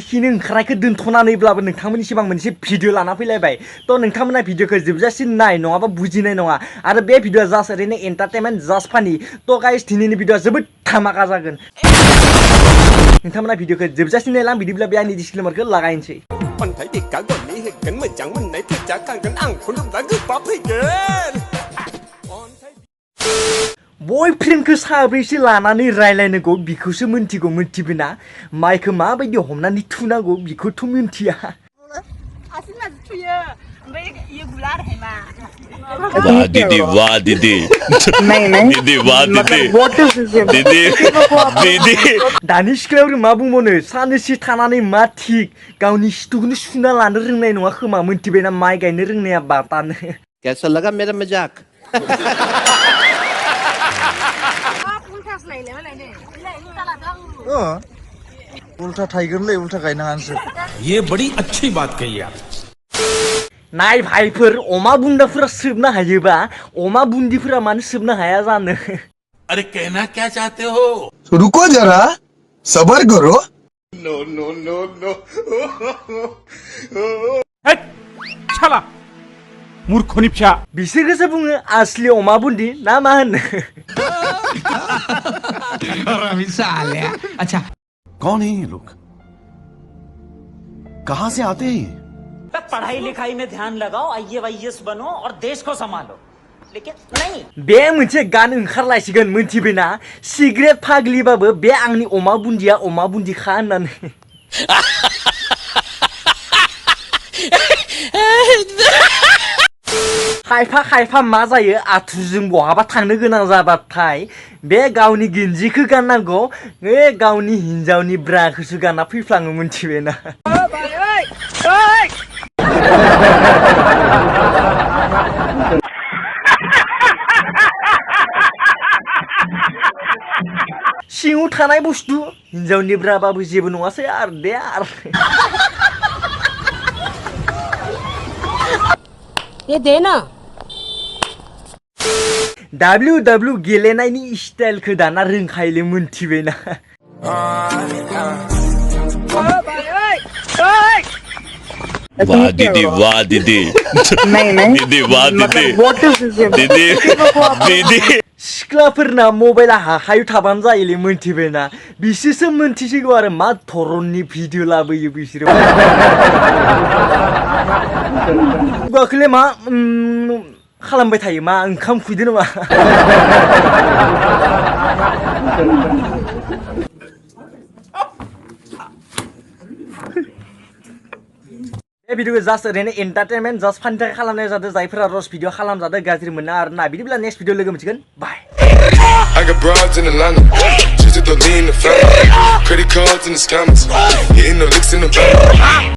खिनो ओंखारनायखौ दोनथ'नानैब्लाबो नोंथांमोननि सिगां मोनसे भिडिअ लाना फैलायबाय थ' नोंथांमोना भिडिअखौ जोबजासिम नाय नङाबा बुजिनाय नङा आरो बे भिडिअआ जास्ट ओरैनो एन्टारटेनमेन्ट जास्ट फानि थ' गाइस दिनैनि भिडिअआ जोबोद धामाका जागोन नोंथांमोना भिडिअखौ जोबजासिम नायलां बिदिब्ला बे आंनि डिसक्लेमारखौ लागायनोसै अन्थाइ बिखा गलनि हेगोन मोजां मोननाय फैसा खांगोन आं खुलुमबा गोबाब फैगोन बयफ्रेन्डखौ साब्रैसो लानानै रायलायनांगौ बिखौसो मिन्थिगौ मिन्थिबोना माइखौ माबायदि हमनानै थुनांगौ बिखौथ' मिन्थिया वाह दीदी वाह दीदी दीदी वाह दीदी दीदी दानि सिख्लायाव मा बुंबावनो सानैसो थानानै मा थिग गावनि सिथुखौनो सुना लानो रोंनाय नङा खोमा मिन्थिबायना माइ गायनो रोंनाया बातानो कैसा लगा मेरा मजाक उल्टा थाइगोनलै उल्टा गायनाङानोसो ये बड़ी अच्छी बात कही आप नाय भाइफोर अमा बुन्दाफोरा सोबनो हायोबा अमा बुन्दिफोरा मानो सोबनो हाया जानो अरे कहना क्या चाहते हो रुको जरा सबर करो नो नो नो नो छाला मूर्खनि फिसा बिसोरखौसो बुङो असली अमा बुन्दि ना मा होनो अच्छा कौन है ये लोग कहां से आते हैं पढ़ाई लिखाई में ध्यान लगाओ IAS बनो और देश को संभालो लेकिन नहीं बे मोनसे गान ओंखारलायसिगोन मिन्थिबायना सिगारेट फाग्लिबाबो बे आंनि अमा बुन्दिया अमा बुन्दिखा होननानै खायफा मा जायो आथुजों बहाबा थांनो गोनां जाबाथाय बे गावनि गिन्जिखौ गाननांगौ गावनि हिन्जावनि ब्राखौसो गानना फैफ्लाङो मिन्थिबायना सिङाव थानाय बुस्थु हिन्जावनि ब्राबाबो जेबो नङासै आरो दे आरो ये देना WW गेलेनायनि स्टाइलखौ दाना रोंखायोलै मिन्थिबायना वाह दीदी वाह दीदी दीदी वाह दीदी दीदी दीदी सिख्लाफोरना मबाइला आखायाव थाबानो जायोलै मिन्थिबायना बिसोरसो मिन्थिसिगौ आरो मा धरननि भिडिअ लाबोयो बिसोरो गाखोले मा खालामबाय थायो मा ओंखाम खुइदो नामा बे भिडिअखौ जास्ट ओरैनो एन्टारटेनमेन्ट जास्ट फाननि थाखाय खालामनाय जादों जायफोरा रस भिडिअ खालामजादों गाज्रि मोना आरो ना बिदिब्ला नेक्स्ट भिडिअ लोगो मोनसिगोन बाय I got broads in Atlanta, just to throw me in the family. Credit cards in the scammers, hitting the licks in the van.